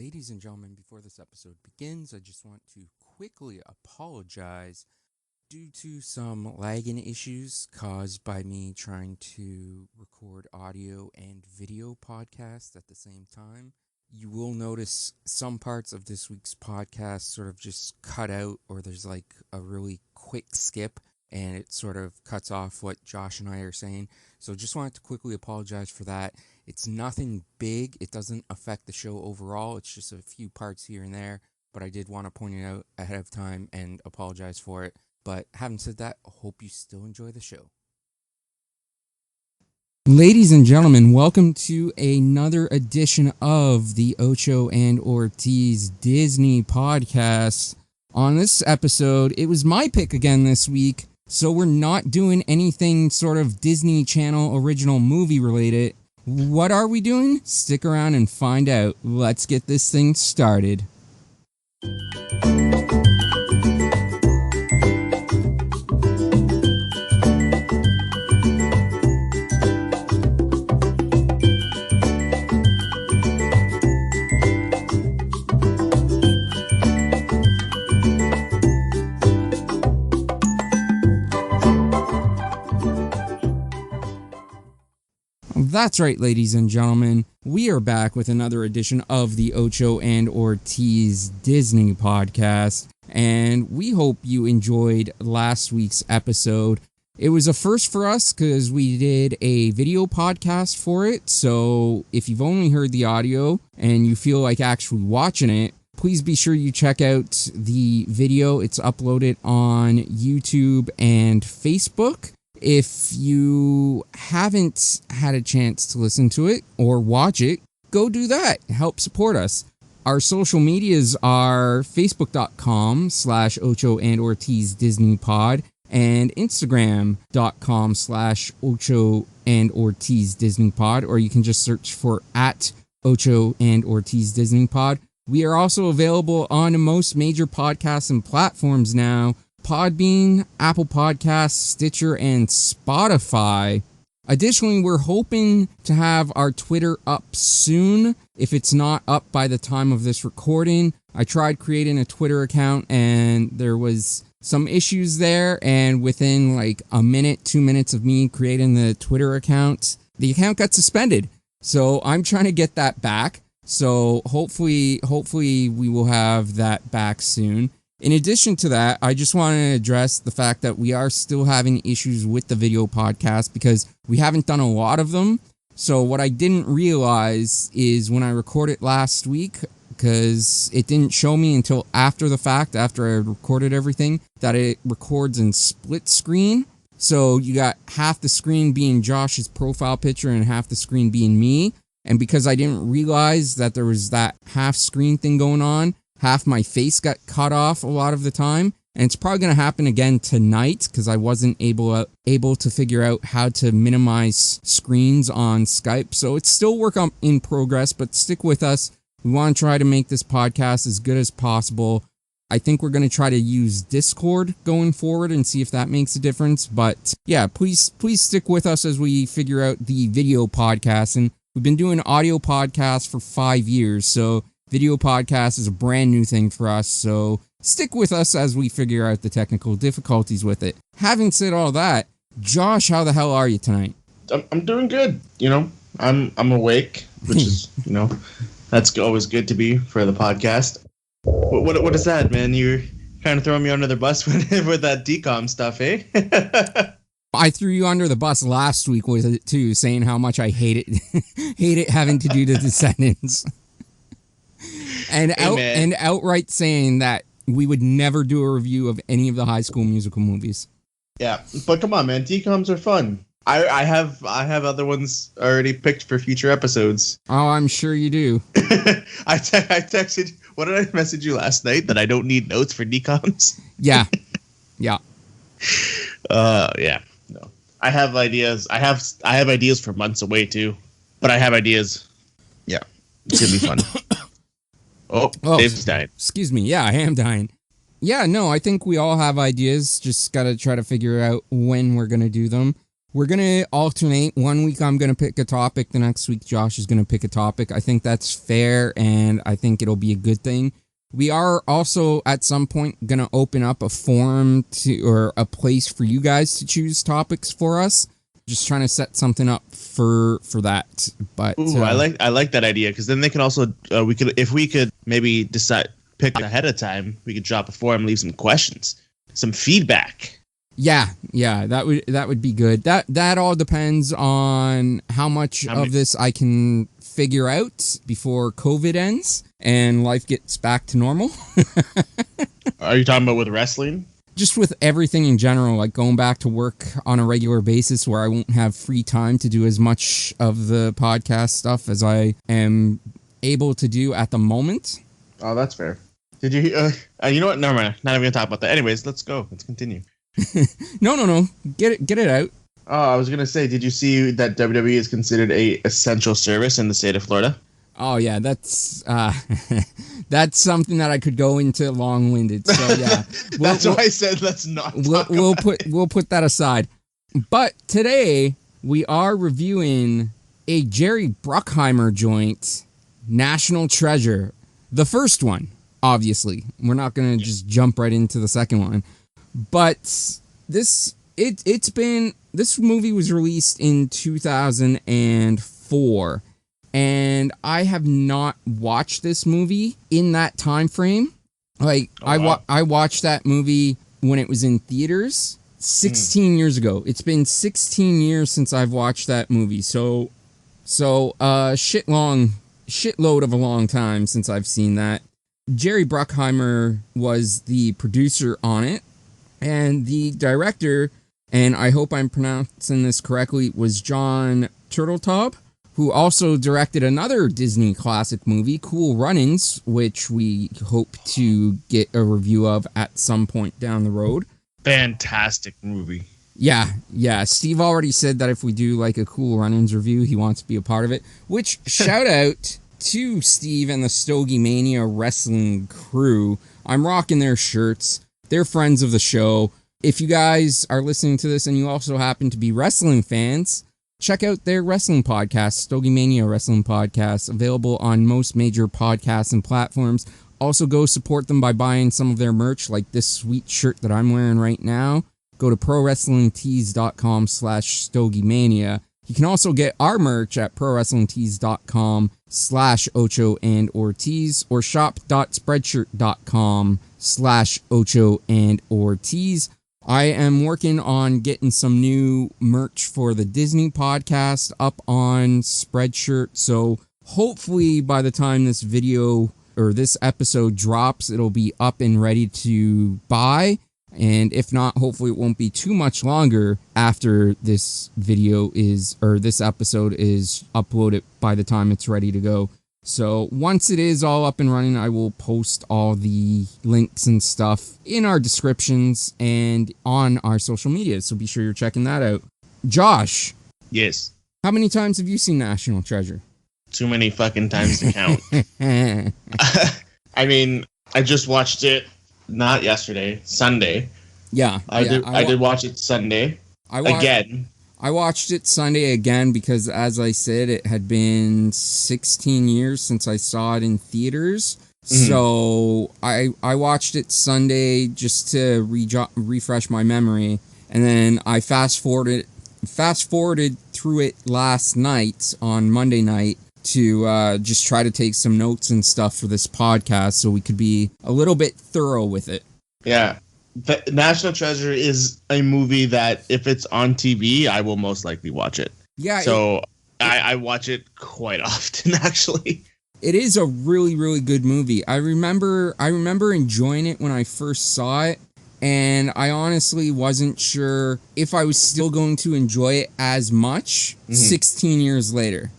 Ladies and gentlemen, before this episode begins, I just want to quickly apologize due to some lagging issues caused by me trying to record audio and video podcasts at the same time. You will notice some parts of this week's podcast sort of just cut out, or there's like a really quick skip and it sort of cuts off what Josh and I are saying. So just wanted to quickly apologize for that. It's nothing big. It doesn't affect the show overall. It's just a few parts here and there, but I did want to point it out ahead of time and apologize for it. But having said that, I hope you still enjoy the show. Ladies and gentlemen, welcome to another edition of the Ocho and Ortiz Disney podcast. On this episode, it was my pick again this week, so we're not doing anything sort of Disney Channel original movie related. What are we doing? Stick around and find out. Let's get this thing started. That's right, ladies and gentlemen. We are back with another edition of the Ocho and Ortiz Disney podcast, and we hope you enjoyed last week's episode. It was a first for us because we did a video podcast for it, so if you've only heard the audio and you feel like actually watching it, please be sure you check out the video. It's uploaded on YouTube and Facebook. If you haven't had a chance to listen to it or watch it, go do that. Help support us. Our social medias are facebook.com/Ocho and Ortiz Disney Pod and Instagram.com/Ocho and Ortiz Disney Pod, or you can just search for @Ocho and Ortiz Disney Pod. We are also available on most major podcasts and platforms now: Podbean, Apple Podcasts, Stitcher, and Spotify. Additionally, we're hoping to have our Twitter up soon. If it's not up by the time of this recording, I tried creating a Twitter account and there was some issues there, and within like a minute, 2 minutes of me creating the Twitter account, the account got suspended. So I'm trying to get that back. So hopefully we will have that back soon. In addition to that, I just want to address the fact that we are still having issues with the video podcast because we haven't done a lot of them. So what I didn't realize is when I recorded last week, because it didn't show me until after the fact, after I recorded everything, that it records in split screen. So you got half the screen being Josh's profile picture and half the screen being me. And because I didn't realize that there was that half screen thing going on, half my face got cut off a lot of the time, and it's probably going to happen again tonight because I wasn't able to figure out how to minimize screens on Skype. So it's still work in progress, but stick with us. We want to try to make this podcast as good as possible. I think we're going to try to use Discord going forward and see if that makes a difference. But yeah, please stick with us as we figure out the video podcast. And we've been doing audio podcasts for 5 years, so video podcast is a brand new thing for us, so stick with us as we figure out the technical difficulties with it. Having said all that, Josh, how the hell are you tonight? I'm doing good. I'm awake, which is, that's always good to be for the podcast. What is that, man? You're kind of throwing me under the bus with that DCOM stuff, eh? I threw you under the bus last week with it too, saying how much I hate it having to do the Descendants. And outright saying that we would never do a review of any of the High School Musical movies. Yeah, but come on, man, DCOMs are fun. I have other ones already picked for future episodes. Oh, I'm sure you do. I texted. What did I message you last night? That I don't need notes for DCOMs. Yeah. Yeah. No, I have ideas. I have ideas for months away too, but I have ideas. Yeah, it's gonna be fun. Oh, Dave's dying. Excuse me. Yeah, I am dying. Yeah, no, I think we all have ideas. Just got to try to figure out when we're going to do them. We're going to alternate. One week I'm going to pick a topic. The next week Josh is going to pick a topic. I think that's fair, and I think it'll be a good thing. We are also at some point going to open up a forum or a place for you guys to choose topics for us. Just trying to set something up for that. But ooh, I like that idea, because then they can also if we could maybe pick ahead of time, we could drop a forum, leave some questions, some feedback. Yeah, that would be good. That all depends on how much of this I can figure out before COVID ends and life gets back to normal. Are you talking about with wrestling? Just with everything in general, like going back to work on a regular basis where I won't have free time to do as much of the podcast stuff as I am able to do at the moment. Oh, that's fair. Did you you know what? Never mind. Not even going to talk about that. Anyways, let's go. Let's continue. No. Get it out. Oh, I was going to say, did you see that WWE is considered a essential service in the state of Florida? Oh, yeah, that's that's something that I could go into long-winded. So, yeah. That's why I said let's not talk we'll put that aside. But today, we are reviewing a Jerry Bruckheimer joint, National Treasure. The first one, obviously. We're not going to just jump right into the second one. But this movie was released in 2004. And I have not watched this movie in that time frame. Like, I watched that movie when it was in theaters 16 years ago. It's been 16 years since I've watched that movie. So shitload of a long time since I've seen that. Jerry Bruckheimer was the producer on it, and the director, and I hope I'm pronouncing this correctly, was John Turteltaub, who also directed another Disney classic movie, Cool Runnings, which we hope to get a review of at some point down the road. Fantastic movie. Yeah. Steve already said that if we do like a Cool Runnings review, he wants to be a part of it. Which, shout out to Steve and the Stogie Mania wrestling crew. I'm rocking their shirts. They're friends of the show. If you guys are listening to this and you also happen to be wrestling fans, check out their wrestling podcast, Stogie Mania Wrestling Podcast, available on most major podcasts and platforms. Also, go support them by buying some of their merch, like this sweet shirt that I'm wearing right now. Go to prowrestlingtees.com/StogieMania. You can also get our merch at prowrestlingtees.com/Ocho and Ortiz or shop.spreadshirt.com/Ocho and Ortiz. I am working on getting some new merch for the Disney podcast up on Spreadshirt, so hopefully by the time this video or this episode drops, it'll be up and ready to buy. And if not, hopefully it won't be too much longer after this video this episode is uploaded by the time it's ready to go. So once it is all up and running, I will post all the links and stuff in our descriptions and on our social media. So be sure you're checking that out. Josh. Yes. How many times have you seen National Treasure? Too many fucking times to count. I mean, I just watched it, not yesterday, Sunday. Yeah. I did watch it Sunday. Again. I watched it Sunday again because, as I said, it had been 16 years since I saw it in theaters. Mm-hmm. So I watched it Sunday just to refresh my memory, and then I fast forwarded through it last night on Monday night to just try to take some notes and stuff for this podcast so we could be a little bit thorough with it. Yeah. The National Treasure is a movie that if it's on TV, I will most likely watch it. Yeah. So I watch it quite often, actually. It is a really, really good movie. I remember enjoying it when I first saw it, and I honestly wasn't sure if I was still going to enjoy it as much 16 years later.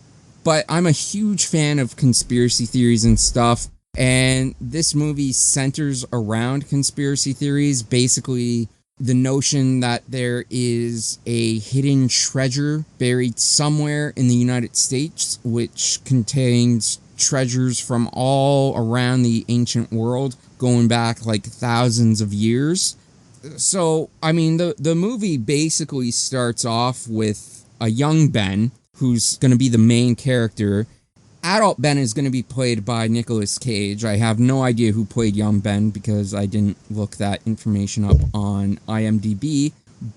But I'm a huge fan of conspiracy theories and stuff. And this movie centers around conspiracy theories, basically the notion that there is a hidden treasure buried somewhere in the United States, which contains treasures from all around the ancient world, going back like thousands of years. So, I mean, the movie basically starts off with a young Ben who's going to be the main character. Adult Ben is going to be played by Nicolas Cage. I have no idea who played young Ben because I didn't look that information up on IMDb.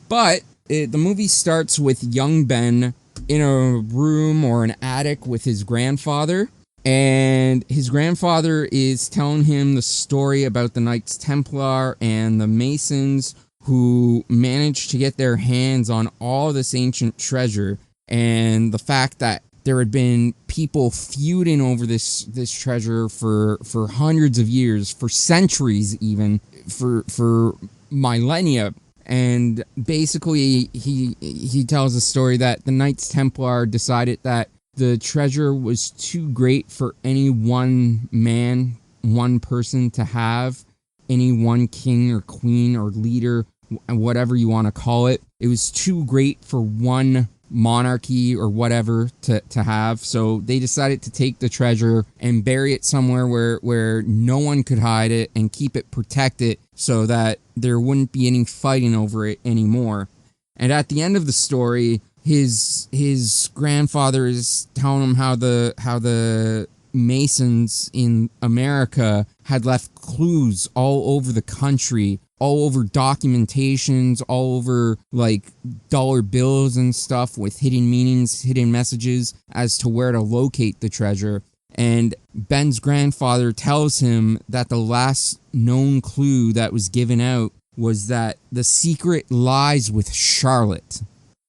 But the movie starts with young Ben in a room or an attic with his grandfather. And his grandfather is telling him the story about the Knights Templar and the Masons who managed to get their hands on all this ancient treasure, and the fact that there had been people feuding over this treasure for hundreds of years, for centuries even, for millennia. And basically he tells a story that the Knights Templar decided that the treasure was too great for any one man, one person to have, any one king or queen or leader, whatever you want to call it. It was too great for one monarchy or whatever to have. So they decided to take the treasure and bury it somewhere where no one could hide it and keep it protected so that there wouldn't be any fighting over it anymore. And at the end of the story, his grandfather is telling him how the Masons in America had left clues all over the country, all over documentations, all over like dollar bills and stuff with hidden meanings, hidden messages as to where to locate the treasure. And Ben's grandfather tells him that the last known clue that was given out was that the secret lies with Charlotte.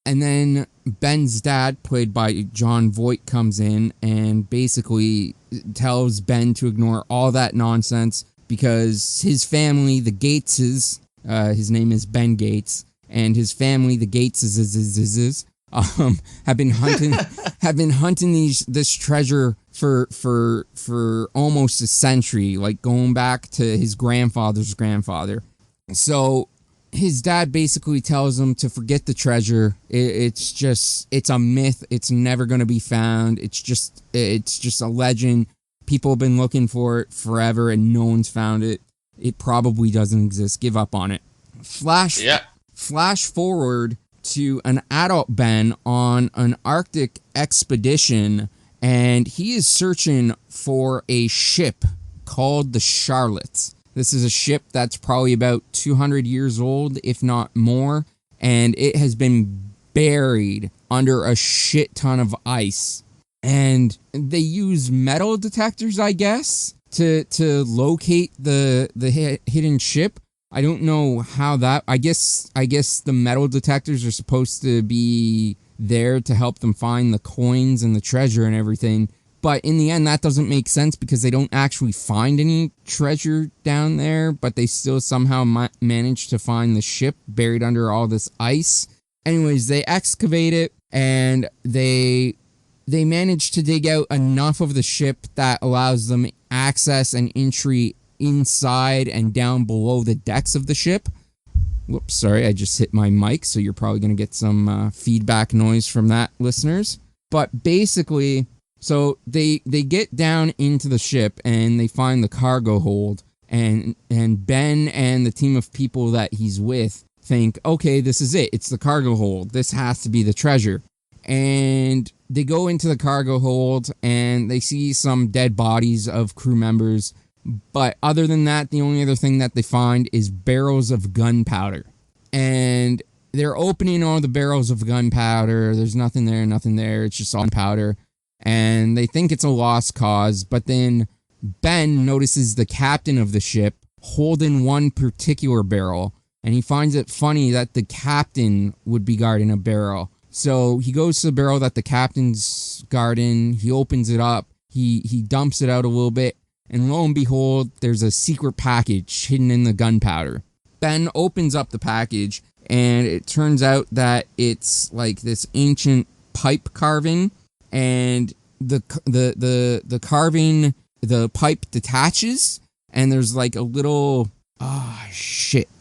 And then Ben's dad, played by Jon Voight, comes in and basically tells Ben to ignore all that nonsense because his family, the Gateses, his name is Ben Gates, and his family, the Gateses, have been hunting this treasure for almost a century, like going back to his grandfather's grandfather. So his dad basically tells him to forget the treasure. It's a myth. It's never going to be found. It's just a legend. People have been looking for it forever and no one's found it. It probably doesn't exist. Give up on it. Flash forward to an adult Ben on an Arctic expedition, and he is searching for a ship called the Charlotte. This is a ship that's probably about 200 years old, if not more, and it has been buried under a shit ton of ice. And they use metal detectors, I guess, to locate the hidden ship. I don't know how that. I guess the metal detectors are supposed to be there to help them find the coins and the treasure and everything. But in the end, that doesn't make sense because they don't actually find any treasure down there, but they still somehow manage to find the ship buried under all this ice. Anyways, they excavate it, and they manage to dig out enough of the ship that allows them access and entry inside and down below the decks of the ship. Whoops, sorry, I just hit my mic, so you're probably going to get some feedback noise from that, listeners. But basically, so they get down into the ship and they find the cargo hold, and Ben and the team of people that he's with think, okay, this is it. It's the cargo hold. This has to be the treasure. And they go into the cargo hold and they see some dead bodies of crew members. But other than that, the only other thing that they find is barrels of gunpowder. And they're opening all the barrels of gunpowder. There's nothing there. It's just all gunpowder. And they think it's a lost cause, but then Ben notices the captain of the ship holding one particular barrel, and he finds it funny that the captain would be guarding a barrel. So he goes to the barrel that the captain's guarding, he opens it up, he dumps it out a little bit, and lo and behold, there's a secret package hidden in the gunpowder. Ben opens up the package, and it turns out that it's like this ancient pipe carving, and the carving, the pipe detaches, and there's like a little, I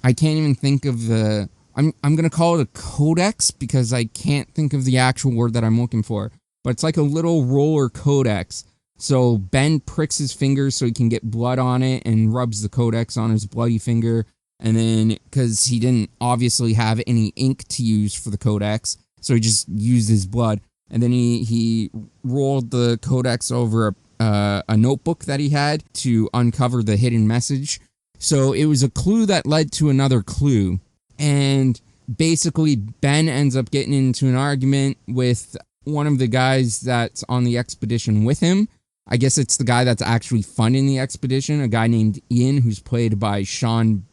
can't even think of the, I'm gonna call it a codex because I can't think of the actual word that I'm looking for, but it's like a little roller codex. So Ben pricks his finger so he can get blood on it and rubs the codex on his bloody finger, And then, because he didn't obviously have any ink to use for the codex, so he just used his blood. And then he rolled the codex over a notebook that he had to uncover the hidden message. So it was a clue that led to another clue. And basically, Ben ends up getting into an argument with one of the guys that's on the expedition with him. I guess it's the guy that's actually funding the expedition, a guy named Ian, who's played by Sean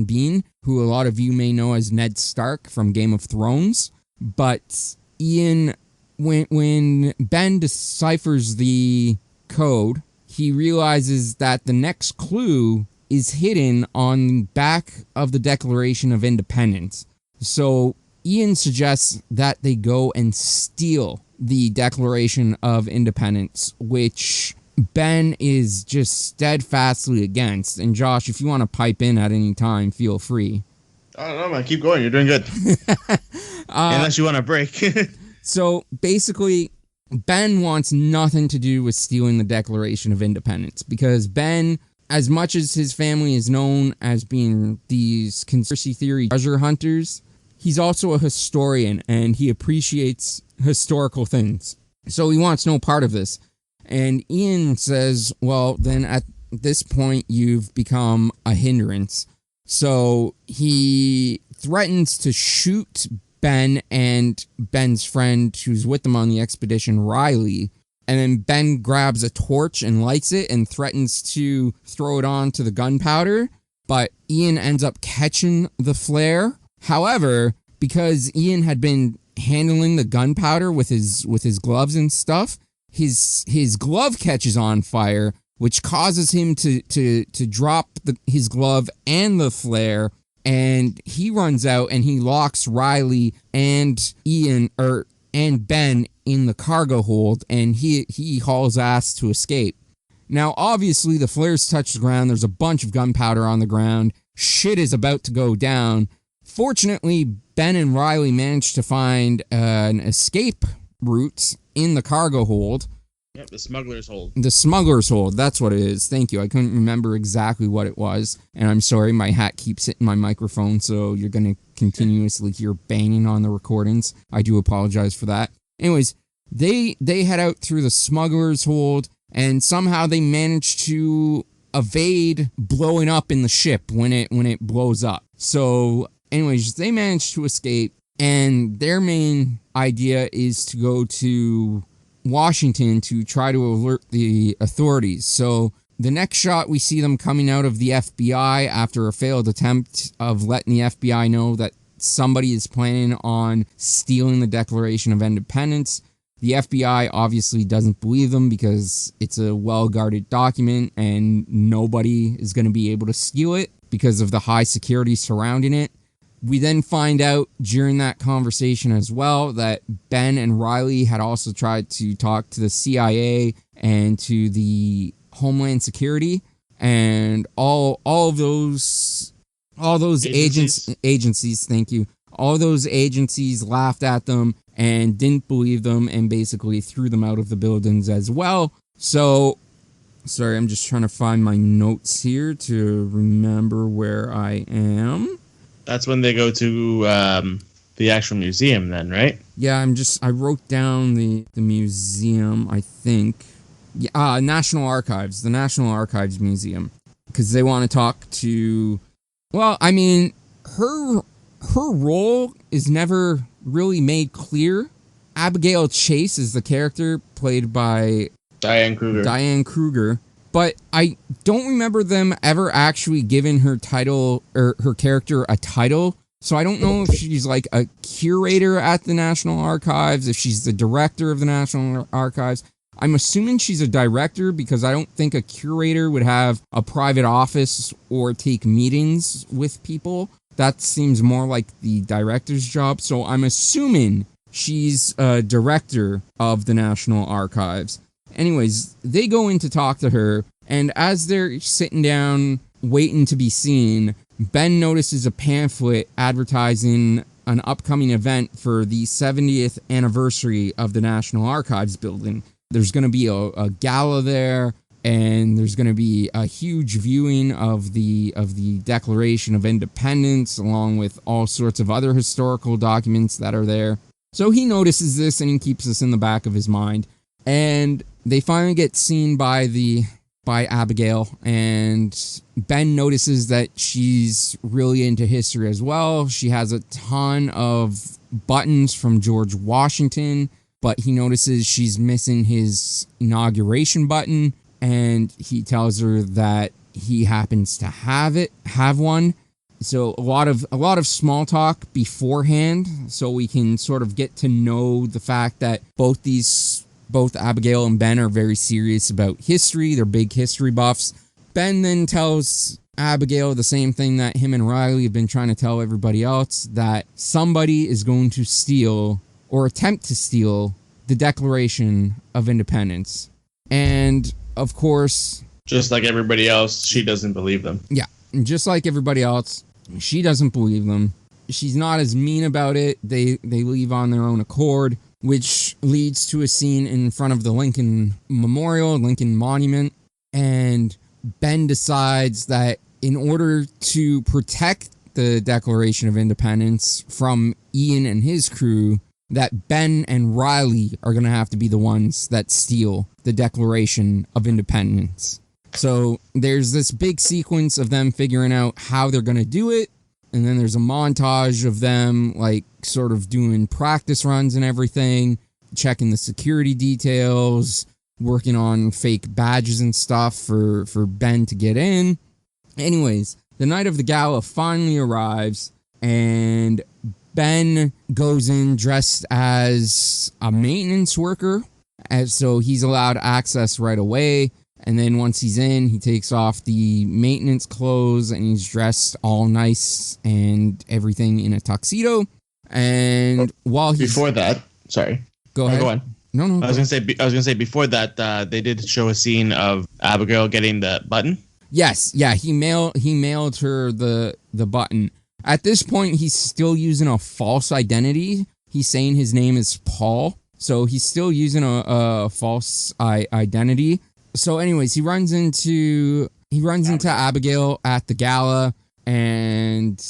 Bean, who a lot of you may know as Ned Stark from Game of Thrones. But Ian, when Ben deciphers the code, he realizes that the next clue is hidden on the back of the Declaration of Independence. So Ian suggests that they go and steal the Declaration of Independence, which Ben is just steadfastly against. And Josh, if you want to pipe in at any time, feel free. I don't know, man. Keep going. You're doing good. Unless you want a break. So basically, Ben wants nothing to do with stealing the Declaration of Independence, because Ben, as much as his family is known as being these conspiracy theory treasure hunters, he's also a historian and he appreciates historical things. So he wants no part of this. And Ian says, well, then at this point, you've become a hindrance. So he threatens to shoot Ben and Ben's friend who's with them on the expedition, Riley. And then Ben grabs a torch and lights it and threatens to throw it onto the gunpowder. But Ian ends up catching the flare. However, because Ian had been handling the gunpowder with his gloves and stuff, his glove catches on fire, which causes him to drop his glove and the flare, and he runs out and he locks Riley and and Ben in the cargo hold, and he hauls ass to escape. Now, obviously, the flares touch the ground. There's a bunch of gunpowder on the ground. Shit is about to go down. Fortunately, Ben and Riley managed to find an escape route in the cargo hold. Yep, the smuggler's hold. The smuggler's hold, that's what it is. Thank you. I couldn't remember exactly what it was. And I'm sorry, my hat keeps hitting my microphone, so you're going to continuously hear banging on the recordings. I do apologize for that. Anyways, they head out through the smuggler's hold, and somehow they manage to evade blowing up in the ship when it blows up. So, anyways, they manage to escape, and their main idea is to go to Washington to try to alert the authorities. So the next shot, we see them coming out of the FBI after a failed attempt of letting the FBI know that somebody is planning on stealing the Declaration of Independence. The FBI obviously doesn't believe them because it's a well-guarded document and nobody is going to be able to steal it because of the high security surrounding it. We then find out during that conversation as well that Ben and Riley had also tried to talk to the CIA and to the Homeland Security, and all those agencies, thank you. All those agencies laughed at them and didn't believe them and basically threw them out of the buildings as well. So, sorry, I'm just trying to find my notes here to remember where I am. That's when they go to the actual museum then, right? Yeah, I wrote down the museum, I think. Yeah, National Archives, the National Archives Museum. Because they want to talk to, well, I mean, her role is never really made clear. Abigail Chase is the character played by Diane Kruger. But I don't remember them ever actually giving her title or her character a title. So I don't know if she's like a curator at the National Archives, if she's the director of the National Archives. I'm assuming she's a director because I don't think a curator would have a private office or take meetings with people. That seems more like the director's job. So I'm assuming she's a director of the National Archives. Anyways, they go in to talk to her, and as they're sitting down, waiting to be seen, Ben notices a pamphlet advertising an upcoming event for the 70th anniversary of the National Archives building. There's going to be a gala there. and there's going to be a huge viewing of the Declaration of Independence, along with all sorts of other historical documents that are there. So he notices this, and he keeps this in the back of his mind. And they finally get seen by Abigail, and Ben notices that she's really into history as well. She has a ton of buttons from George Washington, but he notices she's missing his inauguration button, and he tells her that he happens to have one. So a lot of small talk beforehand, so we can sort of get to know the fact that both Abigail and Ben are very serious about history. They're big history buffs. Ben then tells Abigail the same thing that him and Riley have been trying to tell everybody else, that somebody is going to steal or attempt to steal the Declaration of Independence. And, of course... just like everybody else, she doesn't believe them. Yeah, just like everybody else, she doesn't believe them. She's not as mean about it. They leave on their own accord, which leads to a scene in front of the Lincoln Memorial, Lincoln Monument, and Ben decides that in order to protect the Declaration of Independence from Ian and his crew, that Ben and Riley are going to have to be the ones that steal the Declaration of Independence. So there's this big sequence of them figuring out how they're going to do it, and then there's a montage of them, like, sort of doing practice runs and everything, checking the security details, working on fake badges and stuff for Ben to get in. Anyways, the night of the gala finally arrives, and Ben goes in dressed as a maintenance worker, and so he's allowed access right away. And then once he's in, he takes off the maintenance clothes and he's dressed all nice and everything in a tuxedo. And while he's... Before that, sorry. Go ahead. Go on. No. I was gonna say before that, they did show a scene of Abigail getting the button. Yes, yeah, he mailed her the button. At this point, he's still using a false identity. He's saying his name is Paul, so he's still using a false identity. So anyways, he runs into Abigail at the gala, and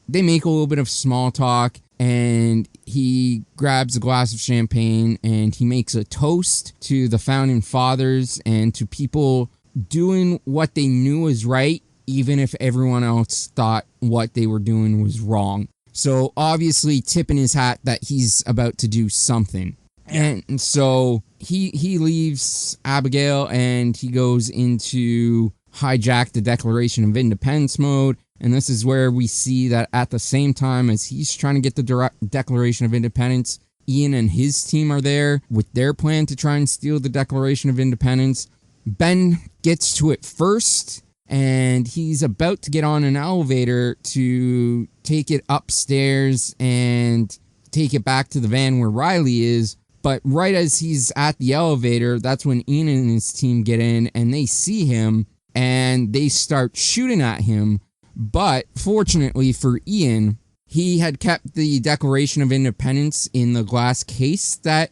they make a little bit of small talk, and he grabs a glass of champagne and he makes a toast to the founding fathers and to people doing what they knew was right, even if everyone else thought what they were doing was wrong. So obviously tipping his hat that he's about to do something. And so he leaves Abigail and he goes into hijack the Declaration of Independence mode. And this is where we see that at the same time as he's trying to get the Declaration of Independence, Ian and his team are there with their plan to try and steal the Declaration of Independence. Ben gets to it first, and he's about to get on an elevator to take it upstairs and take it back to the van where Riley is. But right as he's at the elevator, that's when Ian and his team get in, and they see him, and they start shooting at him. But fortunately for Ian, he had kept the Declaration of Independence in the glass case that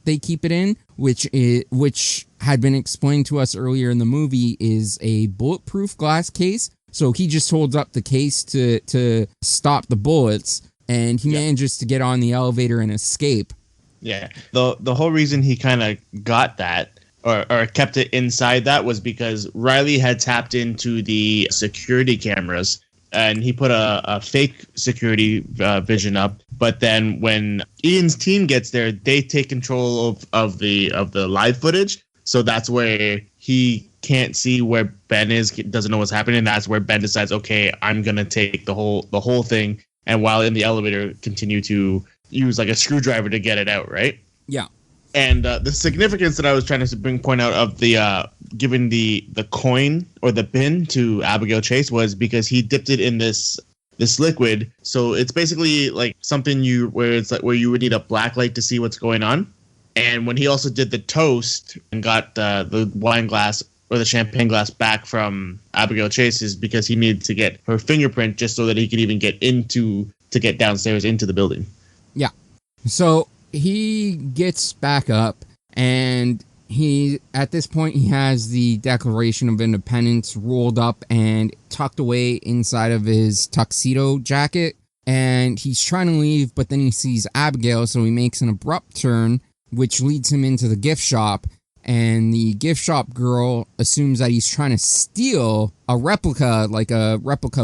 they keep it in, which had been explained to us earlier in the movie is a bulletproof glass case. So he just holds up the case to stop the bullets, and he manages to get on the elevator and escape. Yeah, the whole reason he kind of got that or kept it inside that was because Riley had tapped into the security cameras and he put a fake security vision up. But then when Ian's team gets there, they take control of the live footage. So that's where he can't see where Ben is, doesn't know what's happening. That's where Ben decides, okay, I'm gonna take the whole thing, and while in the elevator, continue to use like a screwdriver to get it out, right? Yeah. And the significance that I was trying to point out of the giving the coin or the pin to Abigail Chase was because he dipped it in this liquid. So it's basically like something where you would need a black light to see what's going on. And when he also did the toast and got the wine glass or the champagne glass back from Abigail Chase is because he needed to get her fingerprint just so that he could even get downstairs into the building. Yeah. So he gets back up and At this point, he has the Declaration of Independence rolled up and tucked away inside of his tuxedo jacket. And he's trying to leave, but then he sees Abigail, so he makes an abrupt turn, which leads him into the gift shop. And the gift shop girl assumes that he's trying to steal a replica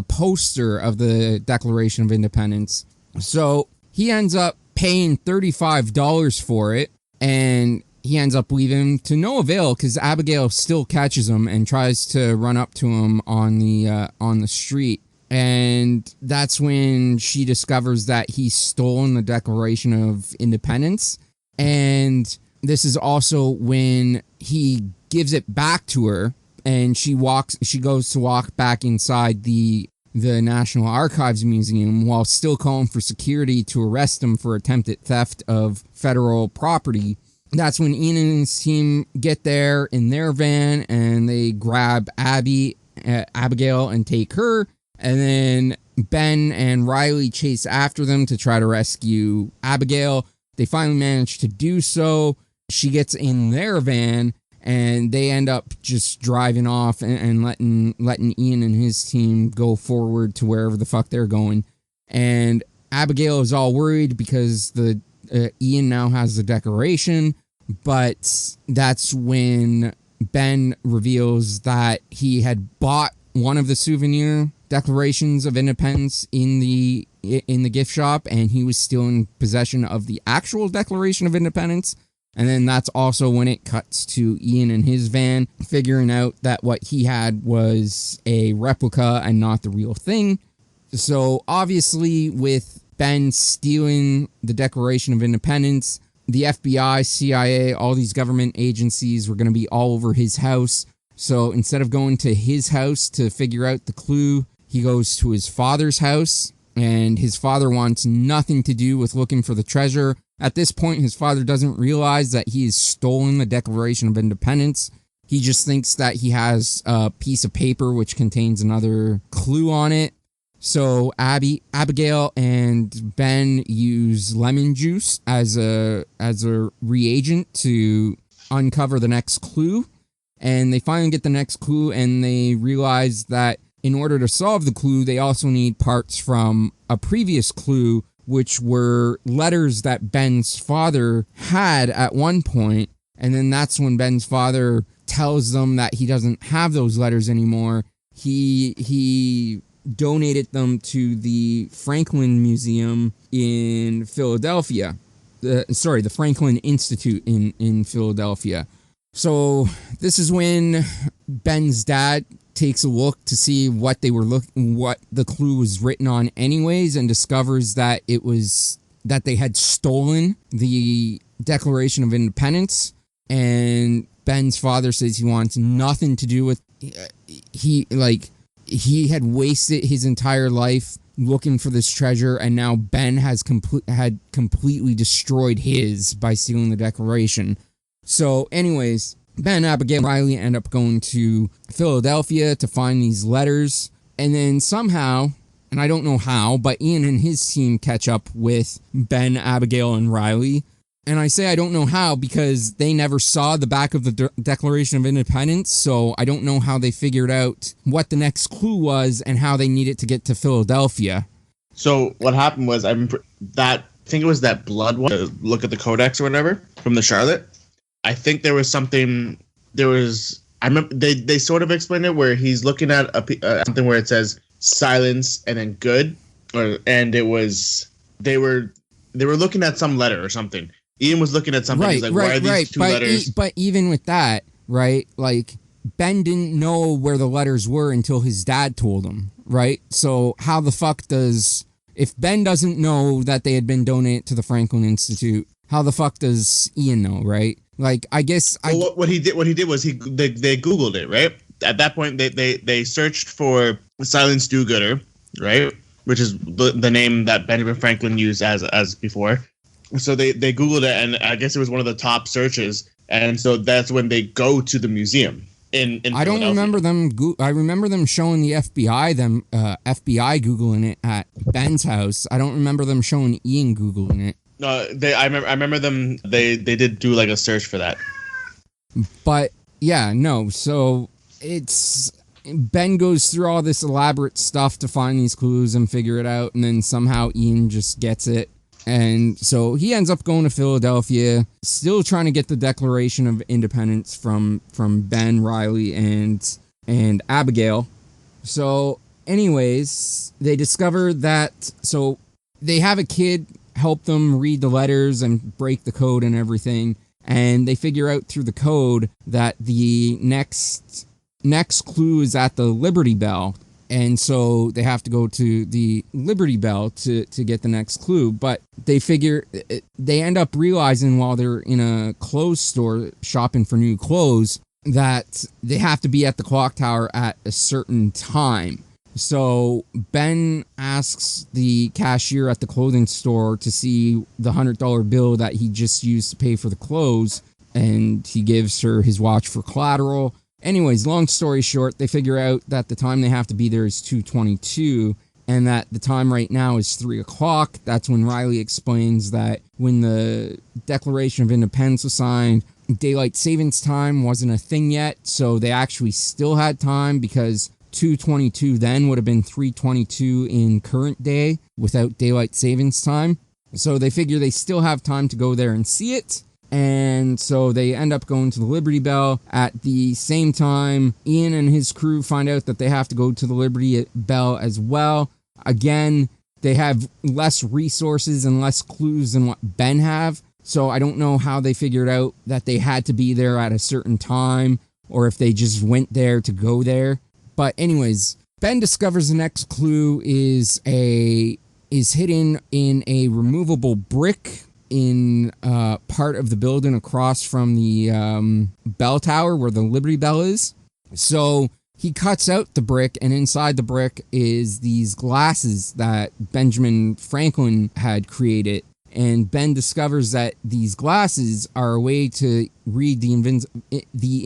poster of the Declaration of Independence. So he ends up paying $35 for it, and he ends up leaving to no avail because Abigail still catches him and tries to run up to him on the street. And that's when she discovers that he's stolen the Declaration of Independence. And this is also when he gives it back to her, and she goes to walk back inside the National Archives Museum while still calling for security to arrest him for attempted theft of federal property. That's when Ian and his team get there in their van, and they grab Abigail and take her. And then Ben and Riley chase after them to try to rescue Abigail. They finally manage to do so. She gets in their van, and they end up just driving off and letting Ian and his team go forward to wherever the fuck they're going. And Abigail is all worried because Ian now has the Declaration, but that's when Ben reveals that he had bought one of the souvenir Declarations of Independence in the gift shop, and he was still in possession of the actual Declaration of Independence. And then that's also when it cuts to Ian and his van, figuring out that what he had was a replica and not the real thing. So obviously, with Ben stealing the Declaration of Independence, the FBI, CIA, all these government agencies were going to be all over his house. So instead of going to his house to figure out the clue, he goes to his father's house, and his father wants nothing to do with looking for the treasure. At this point, his father doesn't realize that he has stolen the Declaration of Independence. He just thinks that he has a piece of paper which contains another clue on it. So Abigail and Ben use lemon juice as a reagent to uncover the next clue. And they finally get the next clue, and they realize that in order to solve the clue, they also need parts from a previous clue, which were letters that Ben's father had at one point. And then that's when Ben's father tells them that he doesn't have those letters anymore. He donated them to the Franklin Museum in Philadelphia. The Franklin Institute in Philadelphia. So this is when Ben's dad takes a look to see what the clue was written on anyways, and discovers that that they had stolen the Declaration of Independence. And Ben's father says he wants nothing to do with he had wasted his entire life looking for this treasure, and now Ben had completely destroyed his by stealing the Declaration. So anyways, Ben, Abigail, and Riley end up going to Philadelphia to find these letters. And then somehow, and I don't know how, but Ian and his team catch up with Ben, Abigail, and Riley. And I say I don't know how because they never saw the back of the Declaration of Independence, so I don't know how they figured out what the next clue was and how they needed to get to Philadelphia. So what happened was, I think it was that blood one, look at the codex or whatever, from the Charlotte. I think there was something. I remember they sort of explained it where he's looking at something where it says silence and then good, and it was they were looking at some letter or something. Ian was looking at something. He's like, why are these two letters? But even with that, right? Like Ben didn't know where the letters were until his dad told him, right? So how the fuck if Ben doesn't know that they had been donated to the Franklin Institute, how the fuck does Ian know, right? Like, I guess what he did was they Googled it, right? At that point, they searched for Silence Do-Gooder, right? Which is the name that Benjamin Franklin used as before. So they Googled it, and I guess it was one of the top searches. And so that's when they go to the museum in I don't remember them. I remember them showing the FBI FBI Googling it at Ben's house. I don't remember them showing Ian Googling it. No, I remember them. They did do like a search for that. But yeah, no. So it's Ben goes through all this elaborate stuff to find these clues and figure it out, and then somehow Ian just gets it. And so he ends up going to Philadelphia, still trying to get the Declaration of Independence from Ben, Riley, and Abigail. So anyways, they discover that, so they have a kid help them read the letters and break the code and everything, and they figure out through the code that the next clue is at the Liberty Bell, and so they have to go to the Liberty Bell to get the next clue. But they end up realizing while they're in a clothes store shopping for new clothes that they have to be at the clock tower at a certain time. So Ben asks the cashier at the clothing store to see the $100 bill that he just used to pay for the clothes, and he gives her his watch for collateral. Anyways, long story short, they figure out that the time they have to be there is 2:22, and that the time right now is 3 o'clock. That's when Riley explains that when the Declaration of Independence was signed, daylight savings time wasn't a thing yet, so they actually still had time, because 2:22 then would have been 3:22 in current day without daylight savings time. So they figure they still have time to go there and see it. And so they end up going to the Liberty Bell. At the same time, Ian and his crew find out that they have to go to the Liberty Bell as well. Again, they have less resources and less clues than what Ben have. So I don't know how they figured out that they had to be there at a certain time, or if they just went there to go there. But anyways, Ben discovers the next clue is hidden in a removable brick in part of the building across from the bell tower where the Liberty Bell is. So he cuts out the brick, and inside the brick is these glasses that Benjamin Franklin had created. And Ben discovers that these glasses are a way to read the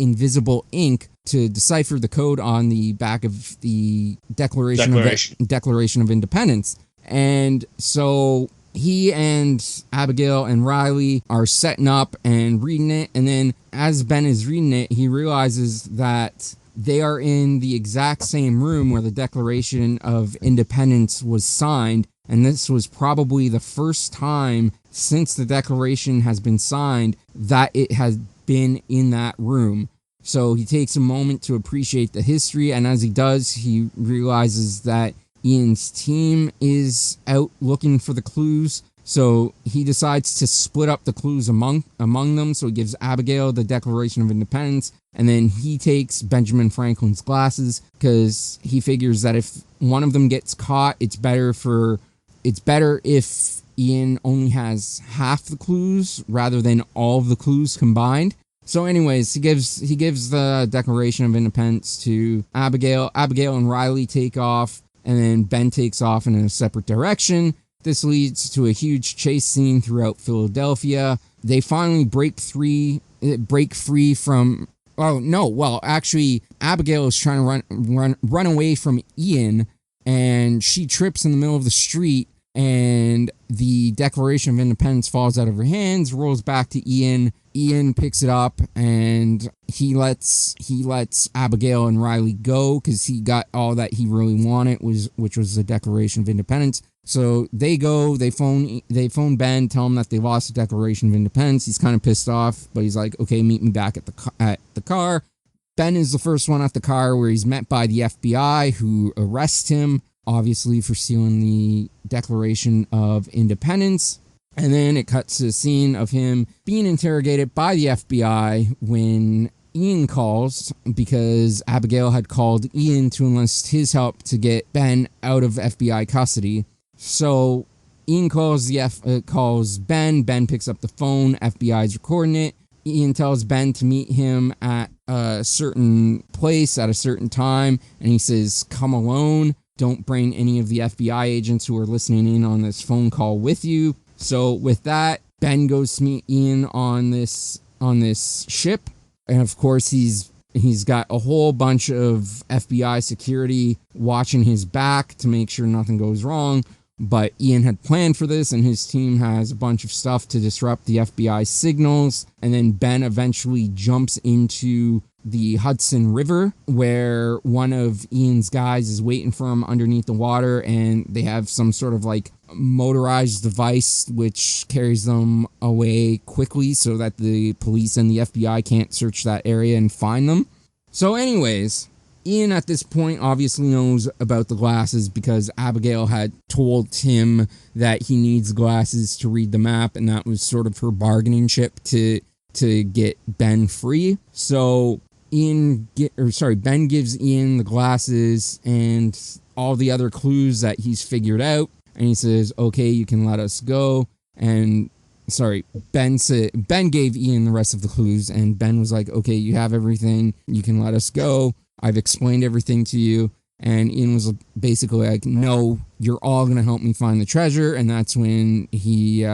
invisible ink to decipher the code on the back of the Declaration of Independence. And so he and Abigail and Riley are setting up and reading it. And then as Ben is reading it, he realizes that they are in the exact same room where the Declaration of Independence was signed. And this was probably the first time since the Declaration has been signed that it has been in that room. So he takes a moment to appreciate the history, and as he does, he realizes that Ian's team is out looking for the clues. So he decides to split up the clues among them. So he gives Abigail the Declaration of Independence, and then he takes Benjamin Franklin's glasses, because he figures that if one of them gets caught, it's better if Ian only has half the clues rather than all of the clues combined. So anyways, he gives the Declaration of Independence to Abigail. Abigail and Riley take off, and then Ben takes off in a separate direction. This leads to a huge chase scene throughout Philadelphia. They finally break free from... Oh, no. Well, actually, Abigail is trying to run away from Ian, and she trips in the middle of the street, and the Declaration of Independence falls out of her hands, rolls back to Ian. Ian picks it up, and he lets Abigail and Riley go, because he got all that he really wanted, which was the Declaration of Independence. So they go, they phone Ben, tell him that they lost the Declaration of Independence. He's kind of pissed off, but he's like, okay, meet me back at the car. Ben is the first one at the car, where he's met by the FBI, who arrest him, obviously for stealing the Declaration of Independence. And then it cuts to a scene of him being interrogated by the FBI when Ian calls, because Abigail had called Ian to enlist his help to get Ben out of FBI custody. So Ian calls Ben. Ben picks up the phone. FBI's recording it. Ian tells Ben to meet him at a certain place at a certain time, and he says, "Come alone. Don't bring any of the FBI agents who are listening in on this phone call with you." So with that, Ben goes to meet Ian on this ship, and of course he's got a whole bunch of FBI security watching his back to make sure nothing goes wrong. But Ian had planned for this, and his team has a bunch of stuff to disrupt the FBI signals. And then Ben eventually jumps into the Hudson River, where one of Ian's guys is waiting for him underneath the water, and they have some sort of like motorized device which carries them away quickly so that the police and the FBI can't search that area and find them. So anyways, Ian at this point obviously knows about the glasses because Abigail had told him that he needs glasses to read the map, and that was sort of her bargaining chip to get Ben free. So Ben gives Ian the glasses and all the other clues that he's figured out, and he says, "Okay, you can let us go." And Ben gave Ian the rest of the clues, and Ben was like, "Okay, you have everything. You can let us go. I've explained everything to you." And Ian was basically like, "No, you're all going to help me find the treasure." And that's when he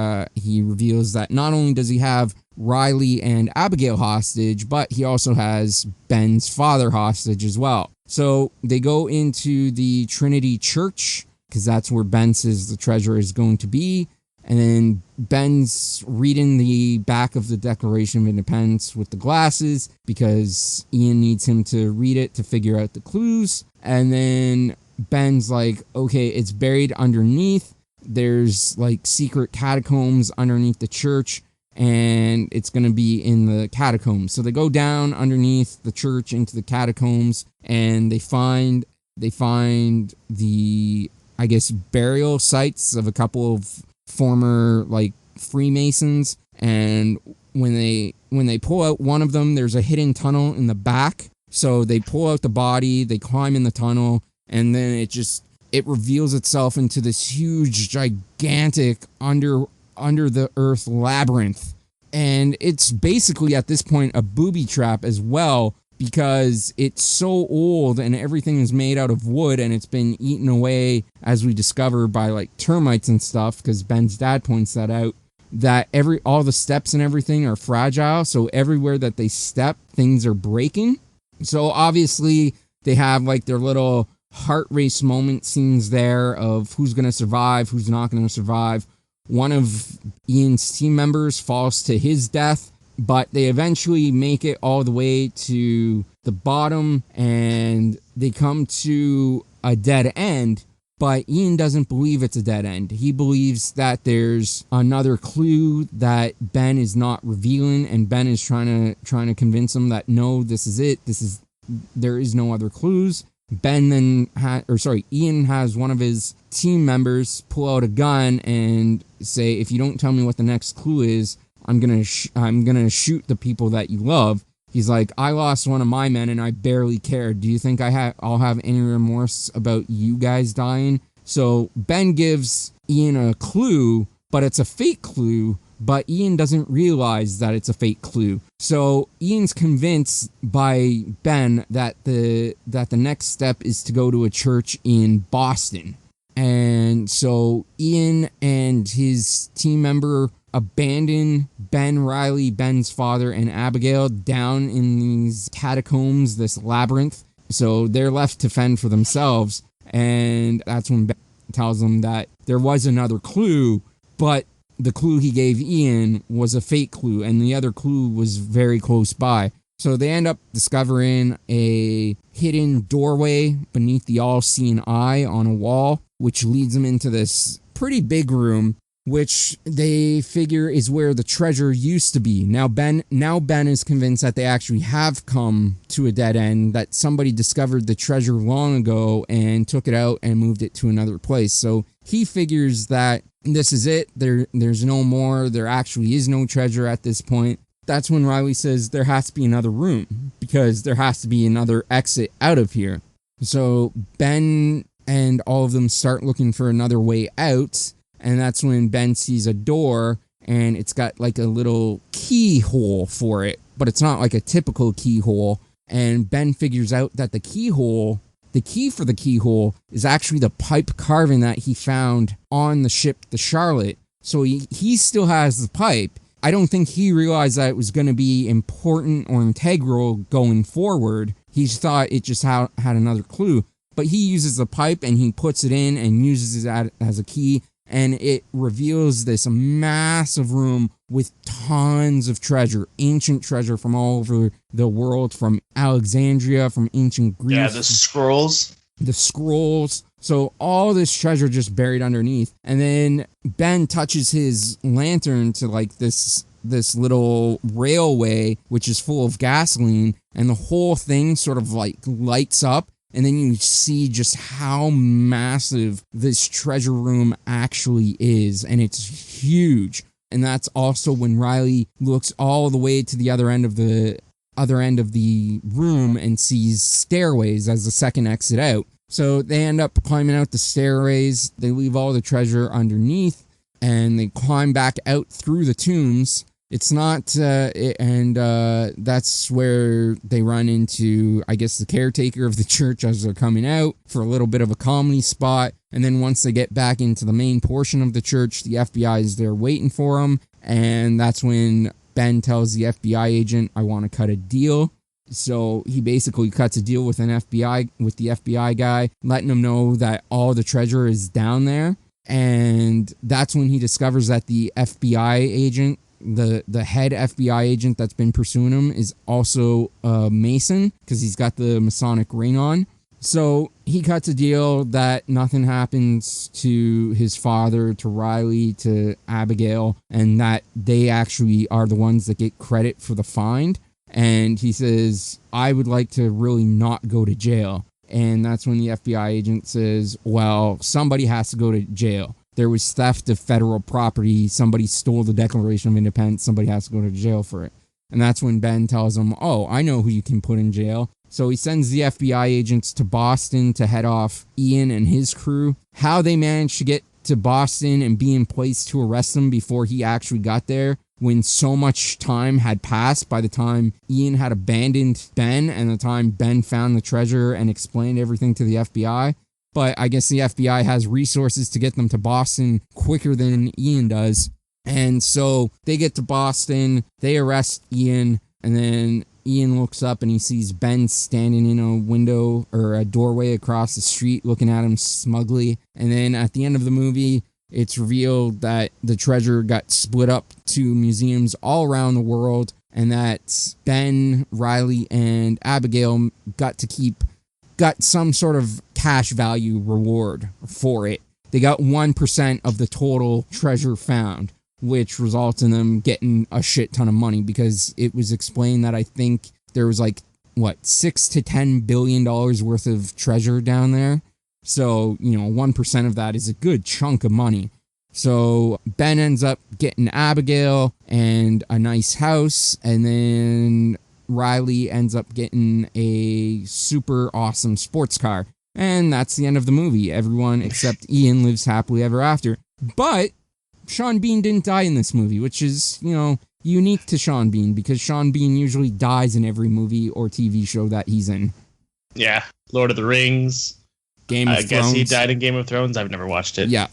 reveals that not only does he have Riley and Abigail hostage, but he also has Ben's father hostage as well. So they go into the Trinity Church, because that's where Ben says the treasure is going to be. And then Ben's reading the back of the Declaration of Independence with the glasses because Ian needs him to read it to figure out the clues. And then Ben's like, "Okay, it's buried underneath. There's like secret catacombs underneath the church, and it's going to be in the catacombs." So they go down underneath the church into the catacombs, and they find the, I guess, burial sites of a couple of former like Freemasons. And when they pull out one of them, there's a hidden tunnel in the back. So they pull out the body, they climb in the tunnel, and then it reveals itself into this huge, gigantic under the earth labyrinth. And it's basically at this point a booby trap as well, because it's so old and everything is made out of wood, and it's been eaten away, as we discover, by like termites and stuff, because Ben's dad points that out, that all the steps and everything are fragile. So everywhere that they step, things are breaking. So obviously they have like their little heart race moment scenes there of who's going to survive, who's not going to survive. One of Ian's team members falls to his death, but they eventually make it all the way to the bottom, and they come to a dead end. But Ian doesn't believe it's a dead end. He believes that there's another clue that Ben is not revealing, and Ben is trying to convince him that no, this is it. There is no other clues. Ian has one of his team members pull out a gun and say, "If you don't tell me what the next clue is, I'm gonna shoot the people that you love." He's like, "I lost one of my men and I barely cared. Do you think I'll have any remorse about you guys dying?" So Ben gives Ian a clue, but it's a fake clue, but Ian doesn't realize that it's a fake clue. So Ian's convinced by Ben that the next step is to go to a church in Boston. And so Ian and his team member abandon Ben, Riley, Ben's father, and Abigail down in these catacombs, this labyrinth. So they're left to fend for themselves. And that's when Ben tells them that there was another clue, but the clue he gave Ian was a fake clue, and the other clue was very close by. So they end up discovering a hidden doorway beneath the all-seeing eye on a wall, which leads them into this pretty big room, which they figure is where the treasure used to be. Now Ben is convinced that they actually have come to a dead end, that somebody discovered the treasure long ago and took it out and moved it to another place. So he figures that this is it. There's no more. There actually is no treasure at this point. That's when Riley says there has to be another room, because there has to be another exit out of here. So Ben and all of them start looking for another way out. And that's when Ben sees a door, and it's got like a little keyhole for it, but it's not like a typical keyhole. And Ben figures out that the key for the keyhole is actually the pipe carving that he found on the ship, the Charlotte. So he still has the pipe. I don't think he realized that it was going to be important or integral going forward. He thought it just had another clue. But he uses the pipe and he puts it in and uses it as a key. And it reveals this massive room with tons of treasure, ancient treasure from all over the world, from Alexandria, from ancient Greece. Yeah, the scrolls. The scrolls. So all this treasure just buried underneath. And then Ben touches his lantern to like this little railway, which is full of gasoline. And the whole thing sort of like lights up. And then you see just how massive this treasure room actually is. And it's huge. And that's also when Riley looks all the way to the other end of the room and sees stairways as the second exit out. So they end up climbing out the stairways. They leave all the treasure underneath. And they climb back out through the tombs. It's not, that's where they run into, I guess, the caretaker of the church as they're coming out for a little bit of a comedy spot. And then once they get back into the main portion of the church, the FBI is there waiting for them. And that's when Ben tells the FBI agent, I want to cut a deal. So he basically cuts a deal with the FBI guy, letting him know that all the treasure is down there. And that's when he discovers that the FBI agent, the head FBI agent that's been pursuing him, is also a Mason because he's got the Masonic ring on. So he cuts a deal that nothing happens to his father, to Riley, to Abigail, and that they actually are the ones that get credit for the find. And he says, I would like to really not go to jail. And that's when the FBI agent says, well, somebody has to go to jail. There was theft of federal property. Somebody stole the Declaration of Independence. Somebody has to go to jail for it. And that's when Ben tells him, oh, I know who you can put in jail. So he sends the FBI agents to Boston to head off Ian and his crew. How they managed to get to Boston and be in place to arrest him before he actually got there, when so much time had passed by the time Ian had abandoned Ben and the time Ben found the treasure and explained everything to the FBI. But I guess the FBI has resources to get them to Boston quicker than Ian does. And so they get to Boston, they arrest Ian, and then Ian looks up and he sees Ben standing in a window or a doorway across the street looking at him smugly. And then at the end of the movie, it's revealed that the treasure got split up to museums all around the world and that Ben, Riley, and Abigail got some sort of cash value reward for it. They got 1% of the total treasure found, which results in them getting a shit ton of money because it was explained that I think there was like, $6 to $10 billion worth of treasure down there. So, 1% of that is a good chunk of money. So Ben ends up getting Abigail and a nice house, and then Riley ends up getting a super awesome sports car. And that's the end of the movie. Everyone except Ian lives happily ever after. But Sean Bean didn't die in this movie, which is, unique to Sean Bean, because Sean Bean usually dies in every movie or TV show that he's in. Yeah, Lord of the Rings. Game of Thrones. I guess he died in Game of Thrones. I've never watched it. Yeah,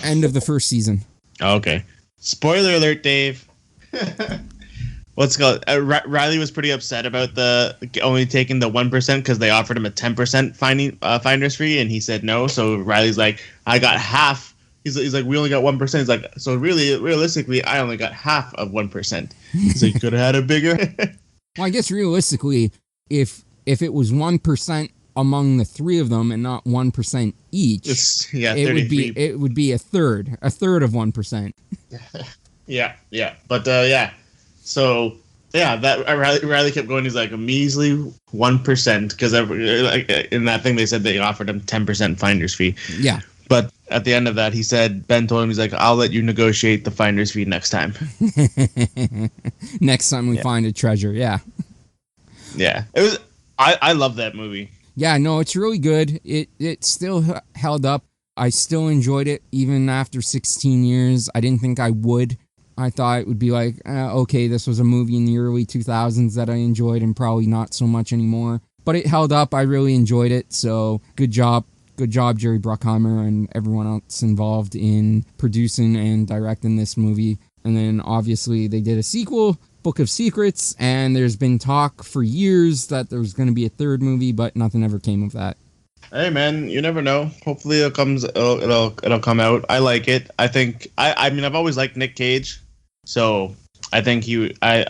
end of the first season. Oh, okay. Spoiler alert, Dave. What's it called? Riley was pretty upset about the only taking the 1% because they offered him a 10% finder's fee, and he said no. So Riley's like, I got half. He's like, we only got 1%. He's like, so really, realistically, I only got half of 1%. He's like, could have had a bigger. Well, I guess realistically, if it was 1% among the three of them and not 1% each, it would be a third of 1%. yeah. But yeah. So yeah, that Riley kept going. He's like a measly 1% because in that thing they said they offered him 10% finder's fee. Yeah. But at the end of that, he said, Ben told him, he's like, I'll let you negotiate the finder's fee next time. Next time we find a treasure, yeah. Yeah. It was. I love that movie. Yeah, no, it's really good. It still held up. I still enjoyed it even after 16 years. I didn't think I would. I thought it would be like, okay, this was a movie in the early 2000s that I enjoyed and probably not so much anymore. But it held up. I really enjoyed it. So good job. Good job, Jerry Bruckheimer and everyone else involved in producing and directing this movie. And then obviously they did a sequel, Book of Secrets, and there's been talk for years that there was going to be a third movie, but nothing ever came of that. Hey man, you never know. Hopefully it'll come out. I like it. I mean I've always liked Nick Cage, so I think I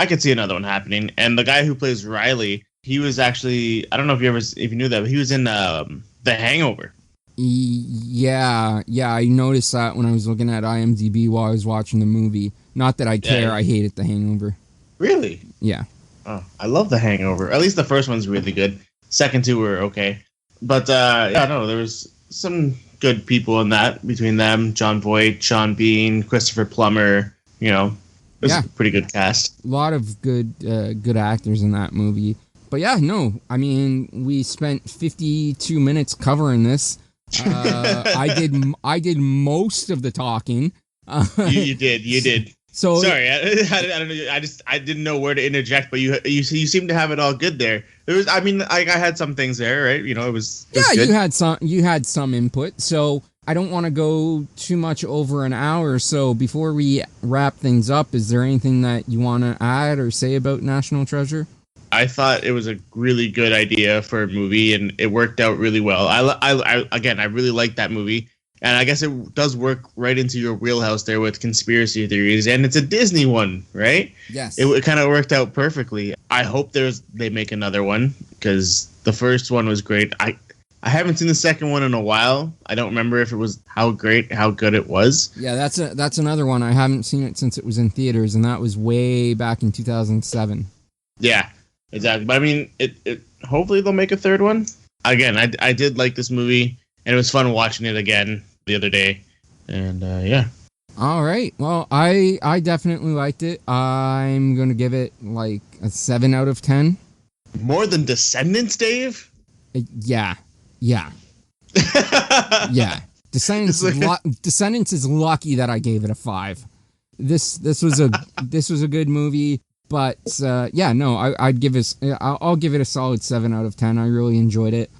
could see another one happening. And the guy who plays Riley, he was actually, I don't know if you knew that, but he was in The Hangover. Yeah, I noticed that when I was looking at IMDb while I was watching the movie. Not that I care, Yeah. I hated The Hangover. Really? Yeah. Oh, I love The Hangover. At least the first one's really good. Second two were okay. But yeah, no, there was some good people in that between them, John Voight, Sean Bean, Christopher Plummer. You know, it was Yeah. a pretty good cast. A lot of good actors in that movie. But yeah, no, I mean, we spent 52 minutes covering this. I did most of the talking. You did. So Sorry, I don't know. I didn't know where to interject, but you seem to have it all good there. There was, I mean, I had some things there, right? You know, it was yeah, good. you had some input. So I don't want to go too much over an hour. So before we wrap things up, is there anything that you want to add or say about National Treasure? I thought it was a really good idea for a movie, and it worked out really well. Again, I really liked that movie, and I guess it does work right into your wheelhouse there with conspiracy theories, and it's a Disney one, right? Yes. It kind of worked out perfectly. I hope they make another one because the first one was great. I haven't seen the second one in a while. I don't remember if it was how good it was. Yeah, that's another one. I haven't seen it since it was in theaters, and that was way back in 2007. Yeah, exactly. But I mean, it hopefully they'll make a third one. Again, I did like this movie, and it was fun watching it again the other day. And yeah. All right. Well, I definitely liked it. I'm going to give it like a 7 out of 10. More than Descendants, Dave? Yeah. Yeah. Descendants is lucky that I gave it a 5. This was a good movie, but yeah, no, I'll give it a solid 7 out of 10. I really enjoyed it.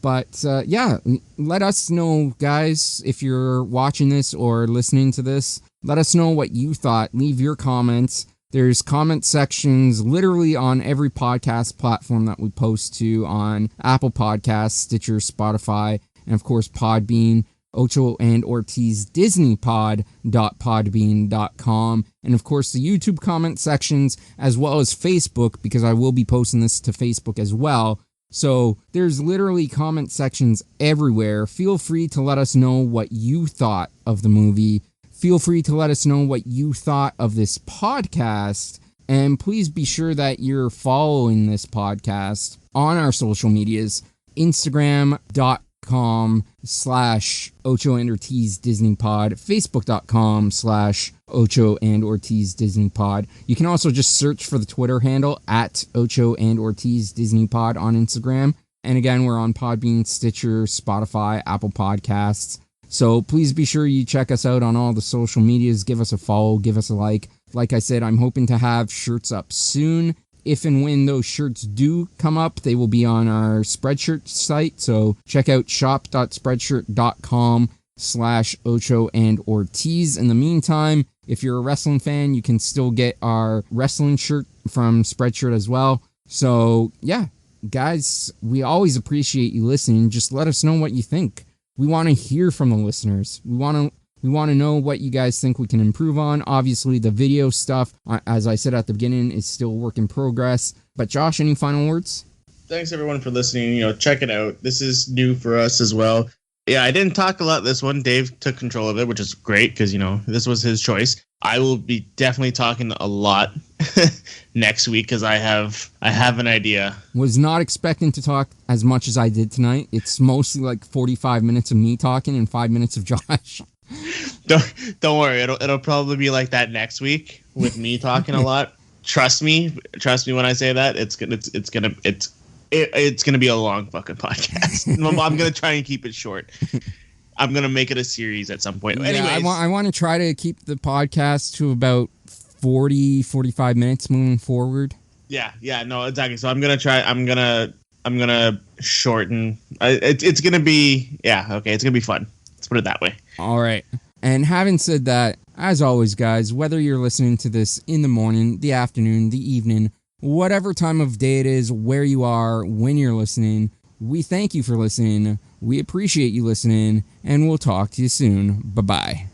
But yeah, let us know, guys, if you're watching this or listening to this. Let us know what you thought. Leave your comments. There's comment sections literally on every podcast platform that we post to, on Apple Podcasts, Stitcher, Spotify, and of course Podbean. Ocho and Ortiz DisneyPod.podbean.com, and of course the YouTube comment sections, as well as Facebook, because I will be posting this to Facebook as well. So there's literally comment sections everywhere. Feel free to let us know what you thought of the movie. Feel free to let us know what you thought of this podcast. And please be sure that you're following this podcast on our social medias. Instagram.com/Ocho and Ortiz Disney Pod, Facebook.com/Ocho and Ortiz Disney Pod. You can also just search for the Twitter handle at Ocho and Ortiz Disney Pod on Instagram. And again, we're on Podbean, Stitcher, Spotify, Apple Podcasts. So please be sure you check us out on all the social medias. Give us a follow, give us a like. Like I said, I'm hoping to have shirts up soon. If and when those shirts do come up, they will be on our Spreadshirt site. So check out shop.spreadshirt.com/Ocho and Ortiz. In the meantime, if you're a wrestling fan, you can still get our wrestling shirt from Spreadshirt as well. So yeah, guys, we always appreciate you listening. Just let us know what you think. We want to hear from the listeners. We want to know what you guys think we can improve on. Obviously, the video stuff, as I said at the beginning, is still a work in progress. But Josh, any final words? Thanks everyone for listening. Check it out. This is new for us as well. Yeah, I didn't talk a lot this one. Dave took control of it, which is great because, this was his choice. I will be definitely talking a lot next week because I have an idea. Was not expecting to talk as much as I did tonight. It's mostly like 45 minutes of me talking and 5 minutes of Josh. Don't worry. It'll probably be like that next week with me talking a lot. Trust me when I say that. It's gonna be a long fucking podcast. I'm gonna try and keep it short. I'm gonna make it a series at some point. Yeah, Anyways, I want to try to keep the podcast to about 45 minutes moving forward. Yeah, no, exactly. So I'm gonna try. I'm gonna shorten. It's gonna be okay. It's gonna be fun. Let's put it that way. All right. And having said that, as always, guys, whether you're listening to this in the morning, the afternoon, the evening, whatever time of day it is, where you are, when you're listening, We thank you for listening. We appreciate you listening, and we'll talk to you soon. Bye-bye.